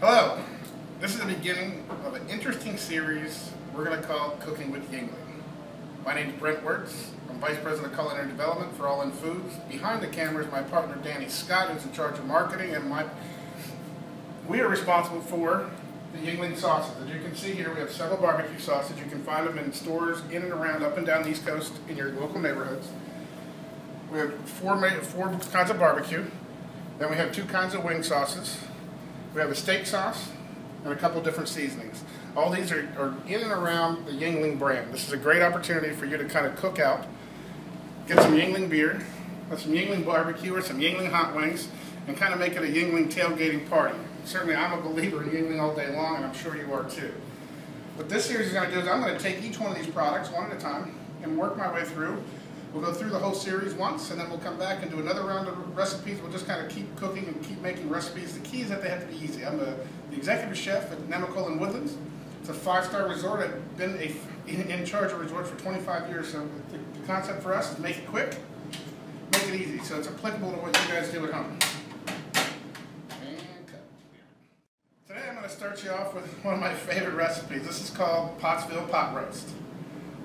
Hello, this is the beginning of an interesting series we're going to call Cooking with Yuengling. My name is Brent Wertz. I'm Vice President of Culinary Development for All In Foods. Behind the camera is my partner Danny Scott, who's in charge of marketing, and we are responsible for the Yuengling sauces. As you can see here, we have several barbecue sauces. You can find them in stores in and around, up and down the East Coast in your local neighborhoods. We have four kinds of barbecue. Then we have two kinds of wing sauces. We have a steak sauce and a couple different seasonings. All these are in and around the Yuengling brand. This is a great opportunity for you to kind of cook out, get some Yuengling beer, some Yuengling barbecue, or some Yuengling hot wings, and kind of make it a Yuengling tailgating party. Certainly I'm a believer in Yuengling all day long, and I'm sure you are too. What this series is going to do is I'm going to take each one of these products one at a time and work my way through. We'll go through the whole series once, and then we'll come back and do another round of recipes. We'll just kind of keep cooking and keep making recipes. The key is that they have to be easy. I'm the executive chef at Nemacolin Woodlands. It's a 5-star resort. I've been in charge of resorts for 25 years, so the concept for us is make it quick, make it easy. So it's applicable to what you guys do at home. And cut. Today I'm going to start you off with one of my favorite recipes. This is called Pottsville pot roast.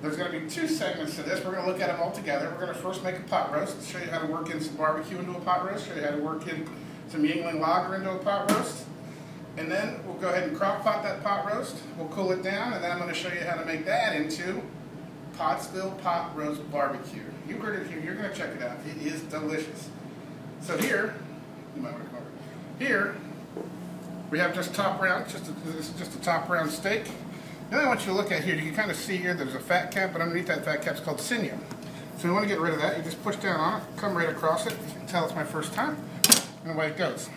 There's going to be two segments to this. We're going to look at them all together. We're going to first make a pot roast, show you how to work in some barbecue into a pot roast, show you how to work in some Yuengling lager into a pot roast. And then we'll go ahead and crock pot that pot roast. We'll cool it down, and then I'm going to show you how to make that into Pottsville pot roast barbecue. You heard it here. You're going to check it out. It is delicious. So here, you might want to come over. Here, we have just top round, this is just a top round steak. Then I want you to look at here, you can kind of see here there's a fat cap, but underneath that fat cap is called sinew. So we want to get rid of that. You just push down on it, come right across it. You can tell it's my first time, and away it goes.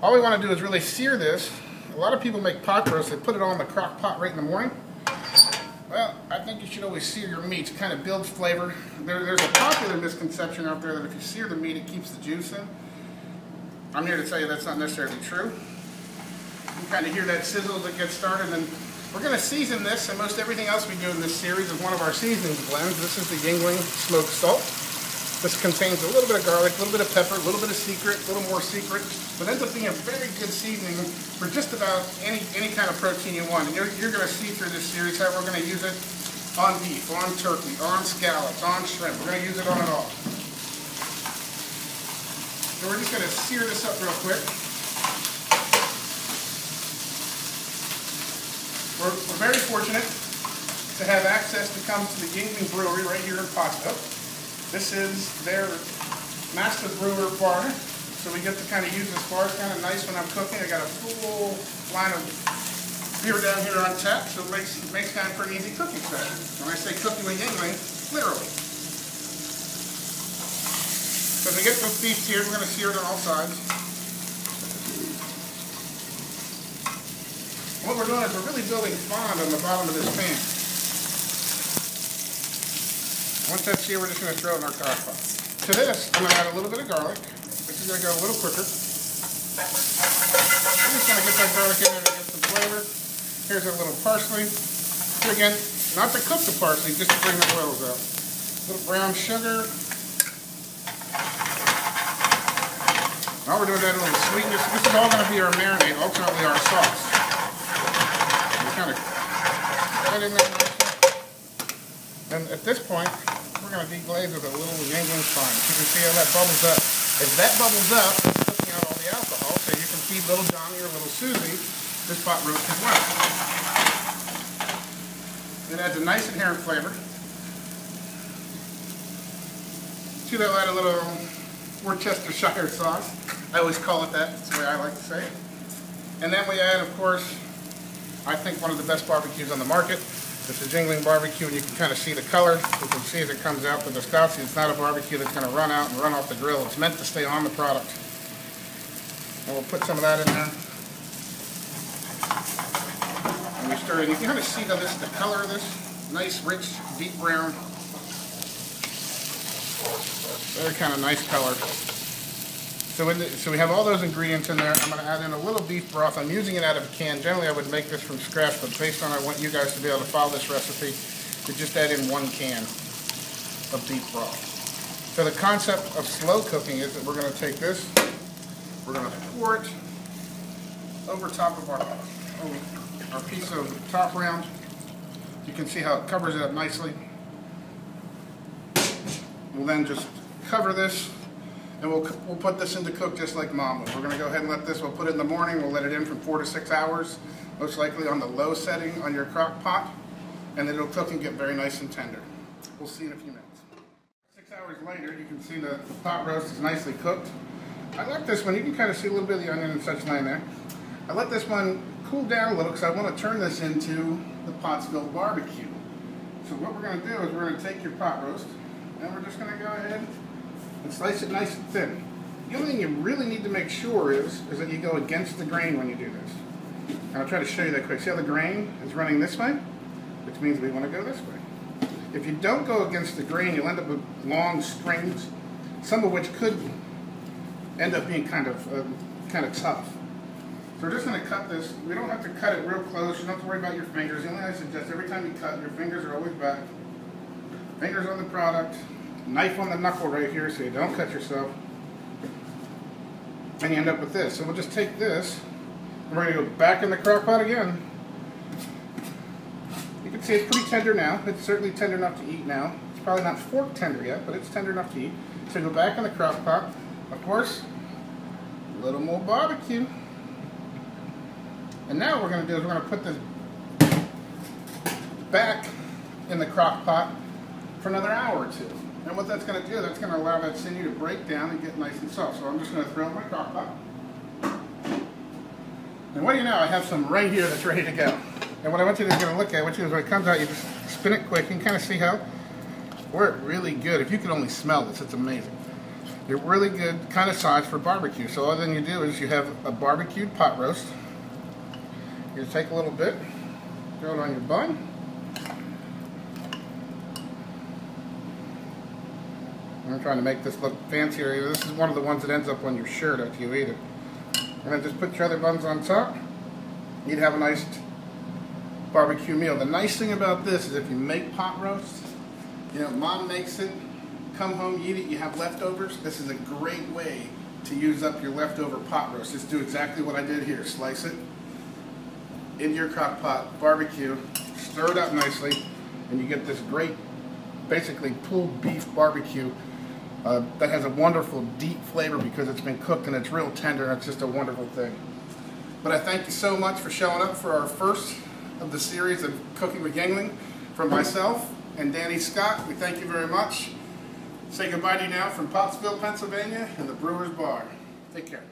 All we want to do is really sear this. A lot of people make pot roast, they put it all in the crock pot right in the morning. Well, I think you should always sear your meats. It kind of builds flavor. There's a popular misconception out there that if you sear the meat, it keeps the juice in. I'm here to tell you that's not necessarily true. You can kind of hear that sizzle as it gets started, and we're going to season this, and most everything else we do in this series is one of our seasoning blends. This is the Yuengling smoked salt. This contains a little bit of garlic, a little bit of pepper, a little bit of secret, a little more secret, but ends up being a very good seasoning for just about any kind of protein you want. And you're going to see through this series how we're going to use it on beef, on turkey, on scallops, on shrimp. We're going to use it on it all. So we're just going to sear this up real quick. We're very fortunate to have access to come to the Yuengling Brewery right here in Pottsville. This is their master brewer bar, so we get to kind of use this bar. It's kind of nice when I'm cooking. I got a full line of beer down here on tap, so it makes kind of pretty easy cooking session. When I say cooking with Yuengling, literally. So to get this beef seared, we're going to sear it on all sides. What we're doing is we're really building fond on the bottom of this pan. Once that's here, we're just going to throw it in our crock pot. To this, I'm going to add a little bit of garlic. This is going to go a little quicker. I'm just going to get that garlic in there to get some flavor. Here's a little parsley. Here again, not to cook the parsley, just to bring the oils out. A little brown sugar. Now we're doing that a little sweetness. This is all going to be our marinade, ultimately our sauce. Kind of put in there nicely. And at this point, we're going to deglaze with a little Yuengling fine. You can see how that bubbles up. As that bubbles up, it's cooking out all the alcohol, so you can feed little Johnny or little Susie this pot roast as well. It adds a nice inherent flavor. See, they'll add a little Worcestershire sauce. I always call it that. That's the way I like to say it. And then we add, of course, I think one of the best barbecues on the market. This is Yuengling barbecue, and you can kind of see the color. You can see as it comes out with the viscosity. It's not a barbecue that's going to run out and run off the grill. It's meant to stay on the product. And we'll put some of that in there. And we stir it. You can kind of see how the color of this, nice, rich, deep brown. Very kind of nice color. So we have all those ingredients in there. I'm going to add in a little beef broth. I'm using it out of a can. Generally, I would make this from scratch, but based on I want you guys to be able to follow this recipe, to just add in 1 can of beef broth. So the concept of slow cooking is that we're going to take this, we're going to pour it over top of our piece of top round. You can see how it covers it up nicely. We'll then just cover this, and we'll put this into cook just like Mom would. We're going to go ahead and let this, we'll put it in the morning, we'll let it in from 4 to 6 hours, most likely on the low setting on your crock pot, and then it'll cook and get very nice and tender. We'll see in a few minutes. 6 hours later, you can see the pot roast is nicely cooked. I like this one, you can kind of see a little bit of the onion and such line there. I let this one cool down a little because I want to turn this into the Pottsville barbecue. So what we're going to do is we're going to take your pot roast, and we're just going to go ahead and slice it nice and thin. The only thing you really need to make sure is that you go against the grain when you do this. And I'll try to show you that quick. See how the grain is running this way? Which means we want to go this way. If you don't go against the grain, you'll end up with long strings, some of which could end up being kind of tough. So we're just going to cut this. We don't have to cut it real close. You don't have to worry about your fingers. The only thing I suggest, every time you cut, your fingers are always back. Fingers on the product, knife on the knuckle right here so you don't cut yourself. And you end up with this. So we'll just take this, and we're going to go back in the crock pot again. You can see it's pretty tender now. It's certainly tender enough to eat now. It's probably not fork tender yet, but it's tender enough to eat. So go back in the crock pot. Of course, a little more barbecue. And now what we're going to do is we're going to put this back in the crock pot for another hour or two. And what that's going to do, that's going to allow that sinew to break down and get nice and soft. So I'm just going to throw it in my crock pot. And what do you know, I have some right here that's ready to go. And what I want you to get a look at, is when it comes out, you just spin it quick. You can kind of see how we're really good. If you could only smell this, it's amazing. They're really good kind of size for barbecue. So all then you do is you have a barbecued pot roast. You just take a little bit, throw it on your bun. I'm trying to make this look fancier. This is one of the ones that ends up on your shirt after you eat it. And then just put your other buns on top. You'd have a nice barbecue meal. The nice thing about this is if you make pot roast, you know, Mom makes it, come home, eat it, you have leftovers. This is a great way to use up your leftover pot roast. Just do exactly what I did here. Slice it in your crock pot, barbecue, stir it up nicely, and you get this great, basically pulled beef barbecue that has a wonderful deep flavor because it's been cooked and it's real tender. It's just a wonderful thing. But I thank you so much for showing up for our first of the series of Cooking with Yuengling. From myself and Danny Scott, we thank you very much. Say goodbye to you now from Pottsville, Pennsylvania, and the Brewers Bar. Take care.